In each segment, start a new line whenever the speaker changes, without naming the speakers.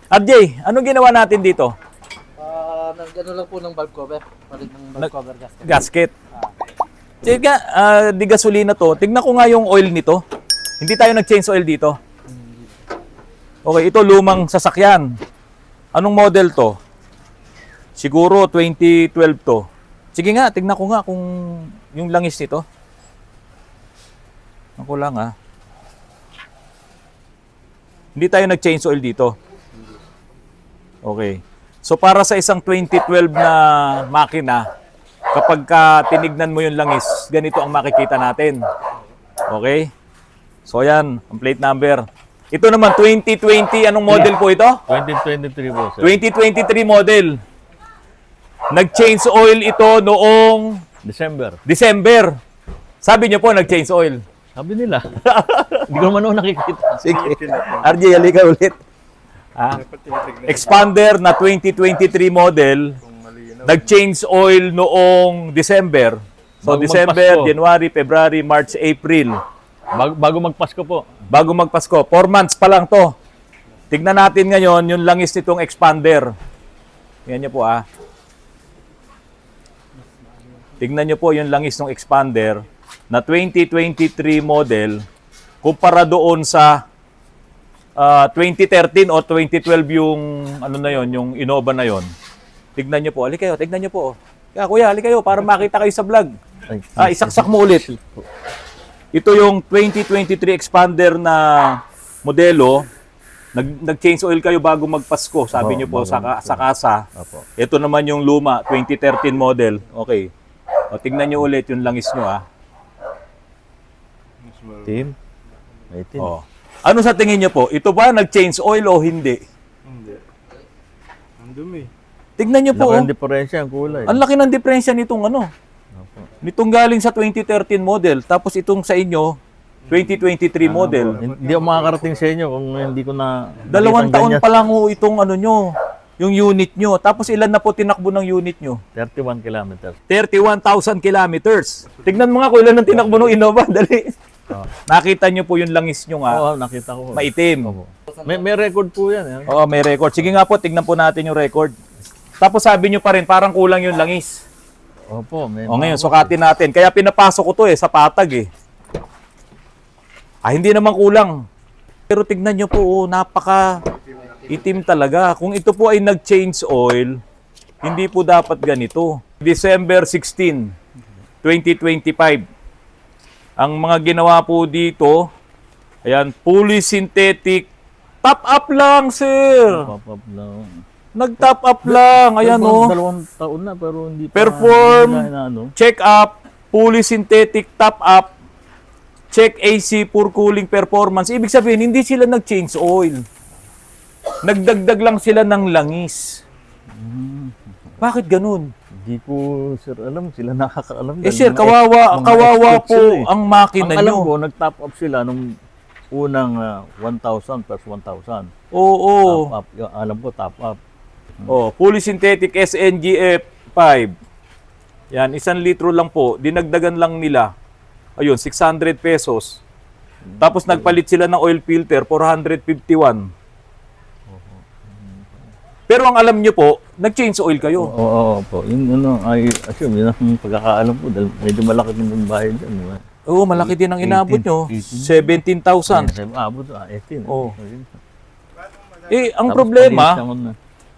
RJ, anong ginawa natin dito?
Nag-ano lang po ng valve cover. Palit ng valve cover gasket.
Gasket. Sige, di gasolina to. Tignan ko nga yung oil nito. Hindi tayo nag-change oil dito. Okay, ito lumang sasakyan. Anong model to? Siguro 2012 to. Sige nga, tignan ko nga kung yung langis nito. Ako lang ha. Hindi tayo nag-change oil dito. Okay. So para sa isang 2012 na makina, kapag ka tinignan mo yung langis, ganito ang makikita natin. Okay? So ayan, ang plate number. Ito naman, 2020, anong model po ito?
2023 po, sir.
2023 model. Nag-change oil ito noong December. Sabi niyo po, nag-change oil.
Sabi nila. Hindi ko naman ako nakikita.
Sige. RJ, halika ulit. Expander na 2023 model, nag-change oil noong December. So
Bago
December,
magpasko.
January, February, March, April.
Bago magpasko po.
Bago magpasko. 4 months pa lang to. Tignan natin ngayon yung langis nitong expander. Tingnan nyo po Tignan nyo po yung langis ng expander na 2023 model kumpara doon sa 2013 o 2012 yung ano na yon, yung Innova na yon. Tignan nyo po. Halika kayo, tignan nyo po. Kaya kuya, halika kayo para makita kayo sa vlog. Isaksak mo ulit. Ito yung 2023 expander na modelo. Nag-change oil kayo bago magpasko, sabi nyo po sa kasa. Ito naman yung luma, 2013 model. Okay. O, tignan nyo ulit yung langis nyo
Team.
O. Ano sa tingin nyo po? Ito ba nag-change oil o hindi?
Hindi. Ang dumi.
Tignan nyo po.
Laki ng diferensya ang kulay.
Ang laki ng diferensya nitong nitong galing sa 2013 model. Tapos itong sa inyo, 2023 model.
Hindi ako makakarating sa inyo kung hindi ko na...
2 taon pa lang itong nyo, yung unit nyo. Tapos ilan na po tinakbo ng unit nyo?
31 kilometers.
31,000 kilometers. Tignan mo nga kung ilan ang tinakbo ng Innova. Dali. Nakita nyo po yung langis nyo
Oo, nakita ko.
Maitim.
May record po yan.
Oo, may record. Sige nga po, tignan po natin yung record. Tapos sabi nyo pa rin, parang kulang yung langis.
Opo.
O ngayon, sukatin natin. Kaya pinapasok ko to sa patag hindi naman kulang. Pero tignan nyo po, napaka itim talaga. Kung ito po ay nag-change oil, hindi po dapat ganito. December 16, 2025. Ang mga ginawa po dito, ayan, fully synthetic, top up lang, sir.
Pop-up lang.
Nag-top up lang, ayan o.
2 taon na pero hindi pa...
Perform,
hindi na,
check up, fully synthetic, top up, check AC for cooling performance. Ibig sabihin, hindi sila nag-change oil. Nagdagdag lang sila ng langis. Bakit ganun?
Hindi ko, sir, alam. Sila nakakaalam.
Sir, kawawa po ang makina
Ang alam
nyo.
ko, nag-top up sila nung unang 1,000 plus 1,000.
Oo.
Top up. Alam ko, top up.
Fully synthetic SNGF 5. Yan, 1 litro lang po. Dinagdagan lang nila. Ayun, 600 pesos. Tapos nagpalit sila ng oil filter, 451. Pero ang alam nyo po, nag-change oil kayo.
Oo po. Yun, I assume, yun ang pagkakaalam ko. Dahil medyo malaki din yung bayad dyan.
Oo, malaki din ang inabot nyo. 17,000.
Abot, 18.
Oo.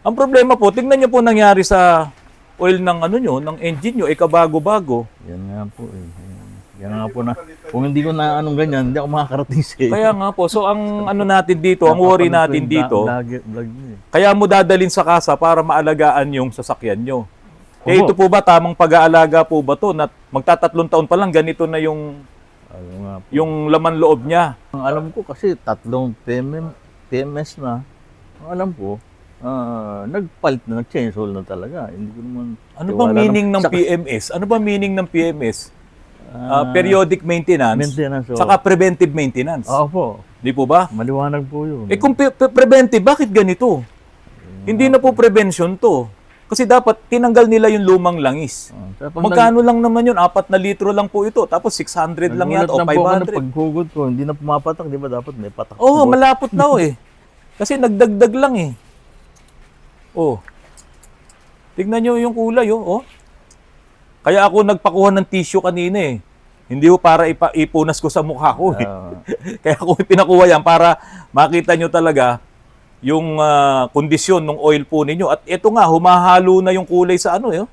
Ang problema po, tingnan nyo po nangyari sa oil ng ng engine nyo, kabago-bago.
Yan nga po Yan nga po na. Kung hindi ko na ganyan, hindi ako makakarating sa inyo.
Kaya nga po, so ang natin dito, ang worry natin dito,
Vlog
kaya mo dadalhin sa kasa para maalagaan yung sasakyan nyo.
Opo.
Ito po ba, tamang pag-aalaga po ba to? Na magtatatlong taon pa lang, ganito na yung laman loob niya.
Ang alam ko kasi 3 PMS na. Ang alam ko, nagpalit na, nag-change oil na talaga. Hindi ko naman...
Ano ba meaning ng PMS? Ano ba meaning ng PMS? Periodic maintenance, saka preventive maintenance.
Oo po.
Di po ba?
Maliwanag po yun.
Kung preventive, bakit ganito? Hindi na po prevention to. Kasi dapat tinanggal nila yung lumang langis. Magkano lang naman yun? 4 na litro lang po ito. Tapos 600 lang yan o 500.
Paghugot ko, hindi na pumapatak. Di ba dapat may patak?
Oo, malapot na Kasi nagdagdag lang eh. Oh. Tignan nyo yung kulay, oh. Kaya ako nagpakuha ng tissue kanina eh. Hindi ko para ipunas ko sa mukha ko eh. Kaya ako pinakuha yan para makita nyo talaga yung kondisyon ng oil po ninyo. At ito nga, humahalo na yung kulay sa ano eh.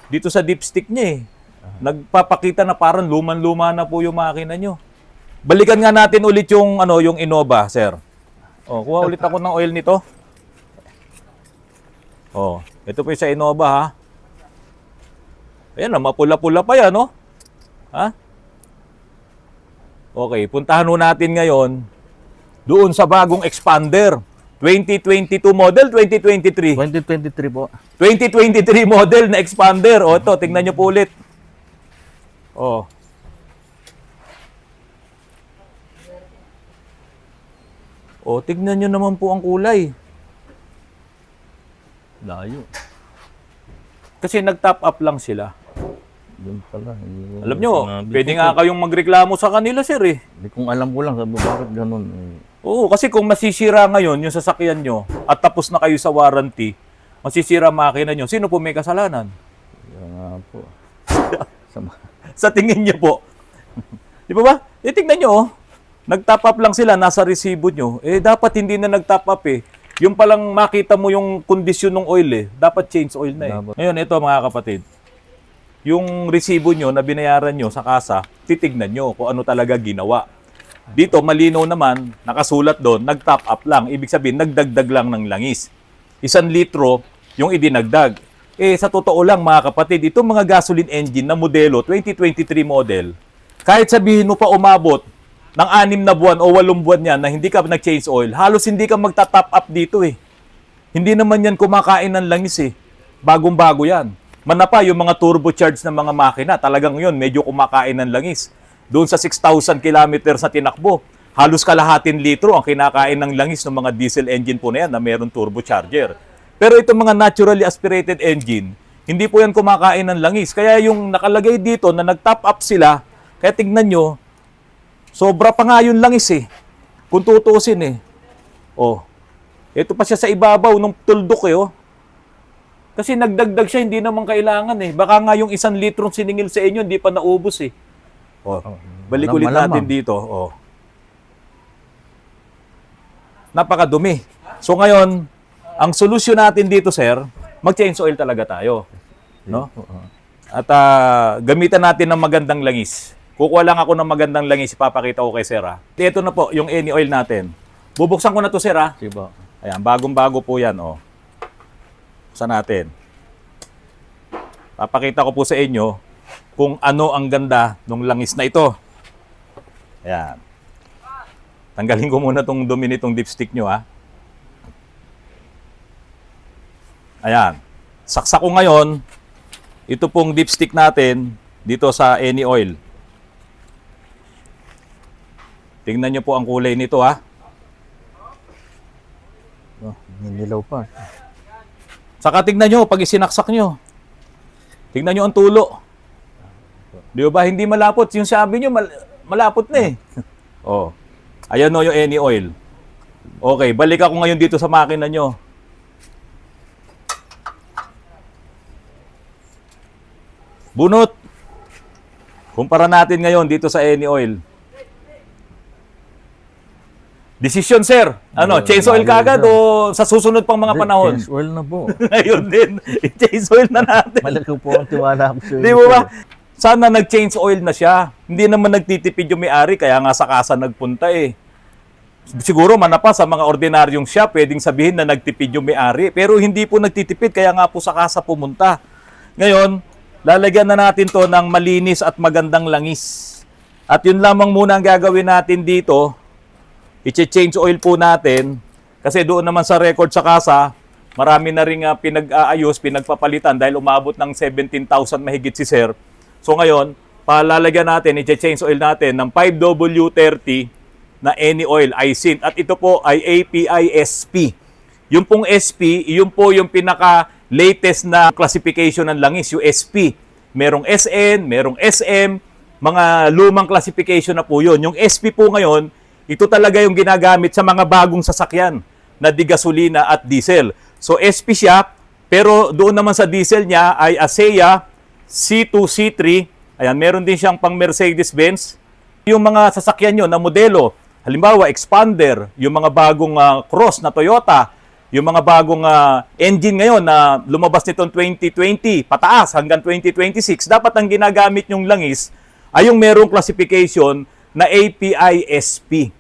Dito sa dipstick niya eh. Nagpapakita na parang luman-luma na po yung makina nyo. Balikan nga natin ulit yung yung Innova, sir. Oh, kuha ulit ako ng oil nito. Oh, ito po yung sa Innova ha. Ayan, mapula-pula pa yan, no? Ha? Okay, puntahan ho natin ngayon doon sa bagong expander. 2022 model, 2023.
2023 po.
2023 model na expander. O, ito, tingnan nyo po ulit. O. O, tignan nyo naman po ang kulay.
Layo.
Kasi nag-top up lang sila.
Yun pala.
Alam nyo, pwede nga kayong magreklamo sa kanila, sir eh.
Hindi kung alam ko lang, sabi bakit ganun eh.
Oo, kasi kung masisira ngayon yung sasakyan nyo at tapos na kayo sa warranty, masisira makina nyo, sino po may kasalanan?
Yan nga po.
Sa tingin nyo po. Di ba ba? Tingnan nyo, nag-top up lang sila, nasa resibo nyo. Eh, dapat hindi na nag-top up eh. Yung palang makita mo yung kondisyon ng oil eh. Dapat change oil na eh.
Dapat.
Ngayon, ito mga kapatid. Yung resibo nyo na binayaran nyo sa kasa, titignan nyo kung ano talaga ginawa. Dito, malinaw naman, nakasulat doon, nag-top up lang. Ibig sabihin, nagdagdag lang ng langis. 1 litro yung idinagdag. Eh, sa totoo lang mga kapatid, itong mga gasoline engine na modelo, 2023 model, kahit sabihin mo pa umabot ng 6 na buwan o 8 buwan yan na hindi ka nag-change oil, halos hindi ka magta-top up dito eh. Hindi naman yan kumakain ng langis eh. Bagong-bago yan. Manapa yung mga turbocharged na mga makina, talagang yun, medyo kumakain ng langis. Doon sa 6,000 kilometers na tinakbo, halos kalahating litro ang kinakain ng langis ng mga diesel engine po na yan na mayroong turbocharger. Pero itong mga naturally aspirated engine, hindi po yan kumakain ng langis. Kaya yung nakalagay dito na nag-top up sila, kaya tignan nyo, sobra pa nga yung langis eh. Kung tutusin eh. Oh, ito pa siya sa ibabaw ng tuldok eh oh. Kasi nagdagdag siya, hindi naman kailangan eh. Baka nga yung 1 litrong siningil sa inyo, hindi pa naubos eh. Oh, balik ulit natin dito. Oh. Napakadumi. So ngayon, ang solusyon natin dito, sir, mag-change oil talaga tayo. No? At gamitan natin ng magandang langis. Kukuha lang ako ng magandang langis, ipapakita ko kay sir. Ito na po, yung any oil natin. Bubuksan ko na to, sir.
Siba.
Ayan, bagong-bago po yan. Oh. Buksan natin. Papakita ko po sa inyo kung ano ang ganda ng langis na ito. Ayan. Tanggalin ko muna itong dumi nitong dipstick nyo, ha. Ayan. Saksak ko ngayon, ito pong dipstick natin dito sa any oil. Tingnan nyo po ang kulay nito, ha.
Oh, ninilaw pa.
Saka tingnan nyo, pag isinaksak nyo. Tingnan nyo ang tulo. Di ba? Hindi malapot. Yung sabi nyo, malapot na eh. Oh. Ayan o yung any oil. Okay, balik ako ngayon dito sa makina nyo. Bunot. Kumpara natin ngayon dito sa any oil. Decision, sir. Ano, change oil kagad o sa susunod pang mga panahon?
Change oil na po.
Ngayon din, change oil na natin.
Malaki po ang tiwala ko sa
Di mo ba? Sana nag-change oil na siya. Hindi naman nagtitipid yung may-ari, kaya nga sa kasa nagpunta eh. Siguro manapa sa mga ordinaryong shop, pwedeng sabihin na nagtipid yung may-ari. Pero hindi po nagtitipid, kaya nga po sa kasa pumunta. Ngayon, lalagyan na natin to ng malinis at magandang langis. At yun lamang muna ang gagawin natin dito. I-change oil po natin. Kasi doon naman sa record sa kasa, marami na rin pinag-aayos, pinagpapalitan dahil umabot ng 17,000 mahigit si sir. So ngayon, palalagyan natin, i-change oil natin ng 5W30 na any oil, iSynth. At ito po ay API SP. Yung pong SP, yung po yung pinaka-latest na classification ng langis, yung SP. Merong SN, merong SM, mga lumang classification na po yun. Yung SP po ngayon, ito talaga yung ginagamit sa mga bagong sasakyan. na digasolina at diesel. So SP siya, pero doon naman sa diesel niya ay ASEA C2, C3. Ayan, meron din siyang pang Mercedes-Benz. Yung mga sasakyan nyo na modelo, halimbawa Expander, yung mga bagong Cross na Toyota, yung mga bagong engine ngayon na lumabas nitong 2020 pataas hanggang 2026, dapat ang ginagamit nyong langis ay yung merong classification na API-SP.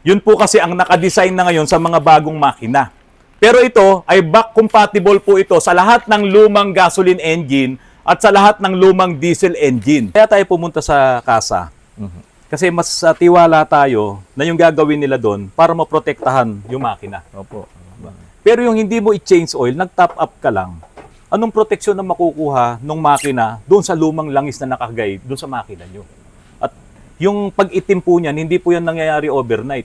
Yun po kasi ang nakadesign na ngayon sa mga bagong makina. Pero ito ay back compatible po ito sa lahat ng lumang gasoline engine at sa lahat ng lumang diesel engine. Kaya tayo pumunta sa kasa. Kasi mas tiwala tayo na yung gagawin nila doon para maprotektahan yung makina.
Opo.
Pero yung hindi mo i-change oil, nag-top up ka lang, anong proteksyon na makukuha ng makina doon sa lumang langis na nakagay doon sa makina nyo? At yung pag-itim po niyan, hindi po yan nangyayari overnight.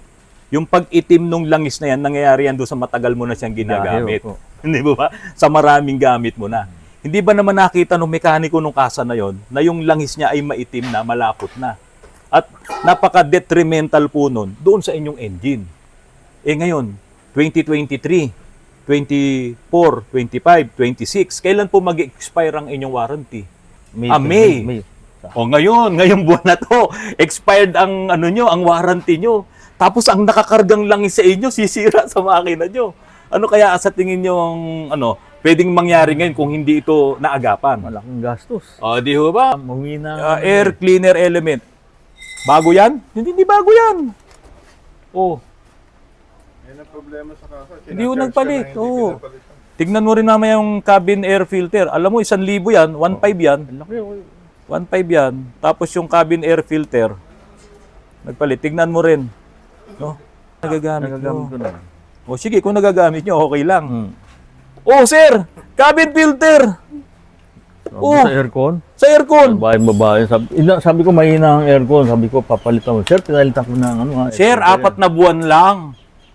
Yung pag-itim nung langis na yan, nangyayari yan doon sa matagal mo na siyang ginagamit. Hindi ba? Sa maraming gamit mo na. Hindi ba naman nakita nung mekaniko nung kasa na yon na yung langis niya ay maitim na, malapot na? At napaka-detrimental po nun doon sa inyong engine. Eh ngayon, 2023, 24, 25, 26, kailan po mag-expire ang inyong warranty? May. O ngayong buwan na to, expired ang ang warranty nyo. Tapos ang nakakargang langis sa inyo, sisira sa makina nyo. Ano kaya sa tingin nyo pwedeng mangyari ngayon kung hindi ito naagapan?
Malaking gastos.
O, di ho ba? Air cleaner element. Bago yan? Hindi bago yan. Oh.
Yan ang problema sa kasa.
Hindi ko nagpalit. Oo. Tignan mo rin mamaya yung cabin air filter. Alam mo, 1,000 yan, 1,500 yan. 1,500 yan. Tapos yung cabin air filter, nagpalit. Tignan mo rin. No? Nagagamit
ko na.
O sige, kung nagagamit nyo, okay lang. Oh, sir! Cabin filter!
Sa aircon?
Sa aircon!
Babae. Sabi ko, mahina ang aircon. Sabi ko, papalitan mo. Sir, pinalitan ko na
Sir, 4 na buwan lang.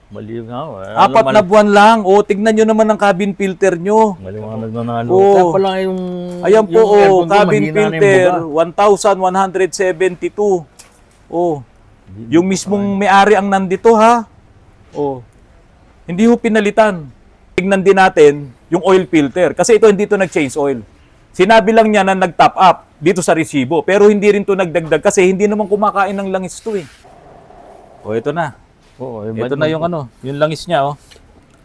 Mali nga.
4 na buwan lang. O, tignan nyo naman ang cabin filter nyo.
Maliwanag na nalo.
Oo.
Kaya pala yung...
Ayan po,
yung aircon ko,
cabin
mahina na
filter,
yung buga.
1,172. Oh, yung mismong may-ari ang nandito, ha? Oh, hindi ho pinalitan. Tignan din natin yung oil filter. Kasi ito, hindi ito nag-change oil. Sinabi lang niya na nag-top up dito sa resibo. Pero hindi rin ito nagdagdag kasi hindi naman kumakain ng langis ito eh. O, ito na. Ito na yung yung langis niya, oh.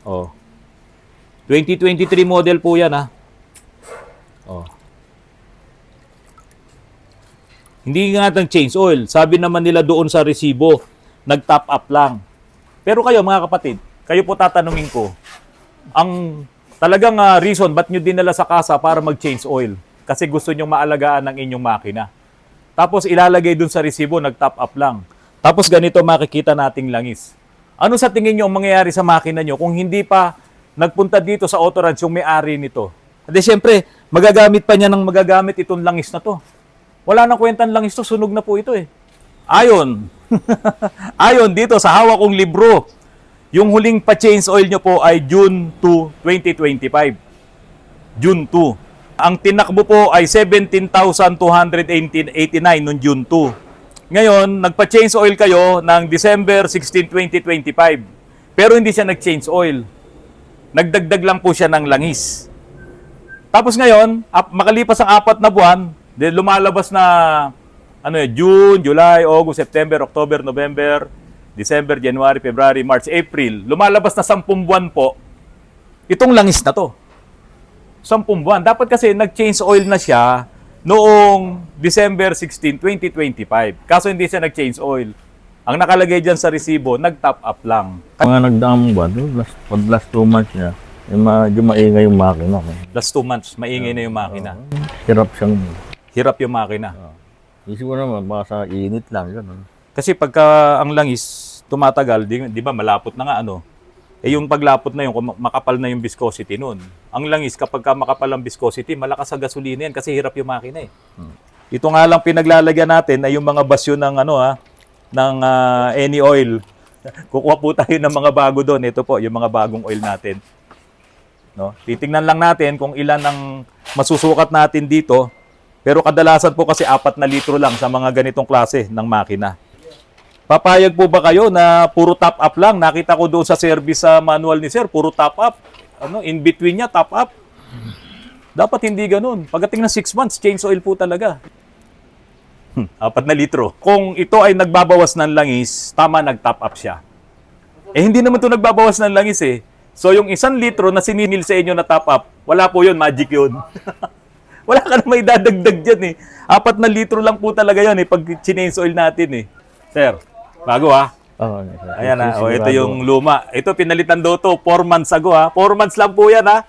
Oh. 2023 model po yan, ha. Oh. Hindi nga nag-change oil. Sabi naman nila doon sa resibo, nag-top up lang. Pero kayo, mga kapatid, kayo po tatanungin ko, ang talagang reason ba't nyo dinala sa kasa para mag-change oil? Kasi gusto nyo maalagaan ng inyong makina. Tapos ilalagay dun sa resibo, nag-top up lang. Tapos ganito makikita nating langis. Ano sa tingin nyo ang mangyayari sa makina nyo kung hindi pa nagpunta dito sa Autorans yung may-ari nito? At siyempre, magagamit pa niya ng magagamit itong langis na to. Wala nang kwentang langis to, sunog na po ito eh. Ayon. Ayon dito sa hawak kong libro, yung huling pa-change oil nyo po ay June 2, 2025. June 2. Ang tinakbo po ay 17,289 noong June 2. Ngayon, nagpa-change oil kayo ng December 16, 2025. Pero hindi siya nag-change oil. Nagdagdag lang po siya ng langis. Tapos ngayon, makalipas ang 4 na buwan, lumalabas na June, July, August, September, October, November, December, January, February, March, April. Lumalabas na 10 buwan po itong langis na to. 10 buwan. Dapat kasi nag-change oil na siya noong December 16, 2025. Kaso hindi siya nag-change oil. Ang nakalagay dyan sa resibo, nag-top up lang.
Mga nagdaang buwan, last 2 months niya, medyo maingay yung makina.
Last 2 months, maingay na yung makina.
Hirap siyang...
Hirap yung makina.
Isip ko naman, baka sa init lang. Ganun.
Kasi pagka ang langis tumatagal, di ba malapot na nga yung paglapot na yun, makapal na yung viscosity nun. Ang langis, kapag makapal ang viscosity, malakas sa gasolina yan kasi hirap yung makina eh. Ito nga lang pinaglalagyan natin ay yung mga basyo ng ng any oil. Kukuha po tayo ng mga bago doon. Ito po, yung mga bagong oil natin. No? Titingnan lang natin kung ilan ang masusukat natin dito. Pero kadalasan po kasi 4 na litro lang sa mga ganitong klase ng makina. Papayag po ba kayo na puro top up lang? Nakita ko doon sa service sa manual ni sir, puro top up. In between niya, top up. Dapat hindi ganun. Pagdating ng 6 months, change oil po talaga. 4 na litro. Kung ito ay nagbabawas ng langis, tama, nag-top up siya. Hindi naman ito nagbabawas ng langis eh. So yung 1 litro na sinimil sa inyo na top up, wala po yun, magic yun. Wala ka na may dadagdag dyan eh. 4 na litro lang po talaga yan eh, pag change oil natin eh. Sir, bago ha?
Oo.
Ayan ha, ito yung luma. Ito pinalitan daw to 4 months ago ha. 4 months lang po yan ha.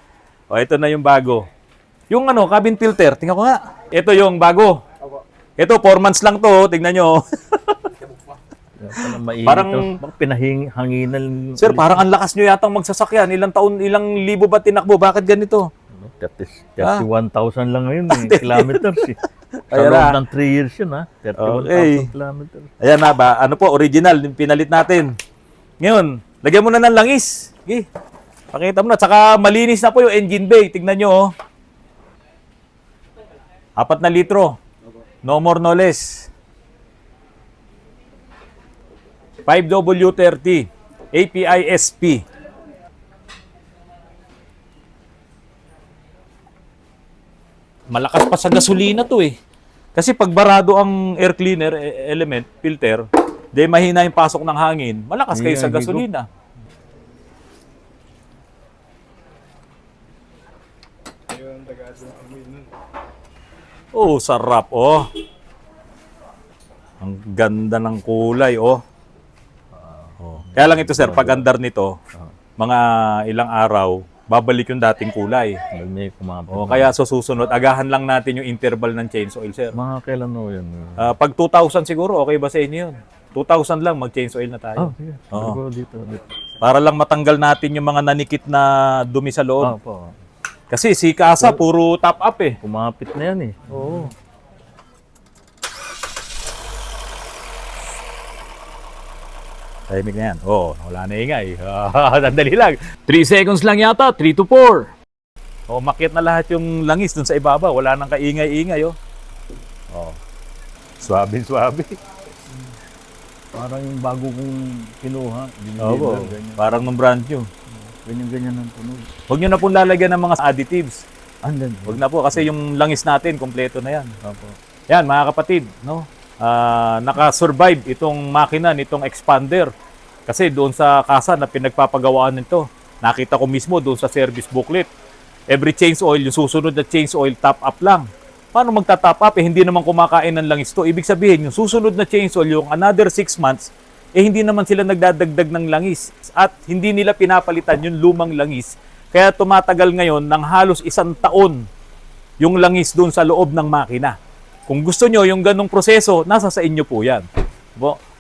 Ito na yung bago. Yung cabin filter, tingnan ko nga. Ito yung bago. Ito 4 months lang to, tingnan nyo.
Parang pinahanginan.
Sir, parang ang lakas nyo yatang magsasakyan. Ilang libo ba tinakbo? Bakit ganito?
31,000 lang ngayon kilometers eh. Sa
Ayan
loob
na.
ng 3 years yun 31,000 kilometers.
Ayan na ba? Ano po, original, yung pinalit natin. Ngayon, lagyan mo na ng langis. Okay. Pakita mo na. Tsaka malinis na po yung engine bay. Tignan nyo 4 na litro. No more, no less. 5W30 API-SP. Malakas pa sa gasolina to eh. Kasi pag barado ang air cleaner element, filter, di mahina yung pasok ng hangin, malakas kayo sa gasolina.
Yung tagad ng amoy nun.
Oh, sarap oh. Ang ganda ng kulay oh. Kaya lang ito sir, pag andar nito, mga ilang araw, babalik yung dating kulay.
May kumapit.
Kaya sa susunod, agahan lang natin yung interval ng change oil, sir.
Mga kailan mo yun?
Pag 2,000 siguro, okay ba sa inyo yun? 2,000 lang, mag-change oil na tayo.
Sige.
Oo.
Dito.
Para lang matanggal natin yung mga nanikit na dumi sa loob.
Po.
Kasi si Casa, puro top up eh.
Kumapit na yan eh.
Oo. Tahimik na yan. Wala na ingay. Sandali lang. 3 seconds lang yata. 3 to 4. Makit na lahat yung langis dun sa ibaba. Wala nang kaingay-ingay Swabe.
Parang yung bago kong kinuha.
Parang nung brand new.
Ganyan-ganyan ang tunog.
Huwag nyo na po lalagyan ng mga additives.
Andan.
Huwag na po kasi yung langis natin, kompleto na yan.
Opo.
Yan, mga kapatid, no? Naka-survive itong makina nitong expander. Kasi doon sa Casa na pinagpapagawaan nito, nakita ko mismo doon sa service booklet. Every change oil, yung susunod na change oil, top up lang. Paano magta-top up? Hindi naman kumakain ng langis to. Ibig sabihin, yung susunod na change oil, yung another 6 months, hindi naman sila nagdadagdag ng langis. At hindi nila pinapalitan yung lumang langis. Kaya tumatagal ngayon ng halos 1 taon yung langis doon sa loob ng makina. Kung gusto nyo yung ganong proseso, nasa sa inyo po yan.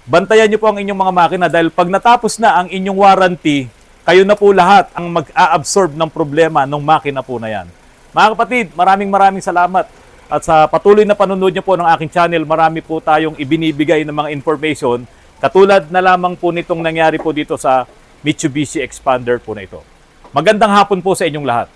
Bantayan nyo po ang inyong mga makina dahil pag natapos na ang inyong warranty, kayo na po lahat ang mag-a-absorb ng problema ng makina po na yan. Mga kapatid, maraming salamat. At sa patuloy na panonood nyo po ng aking channel, marami po tayong ibinibigay ng mga information katulad na lamang po nitong nangyari po dito sa Mitsubishi Expander po na ito. Magandang hapon po sa inyong lahat.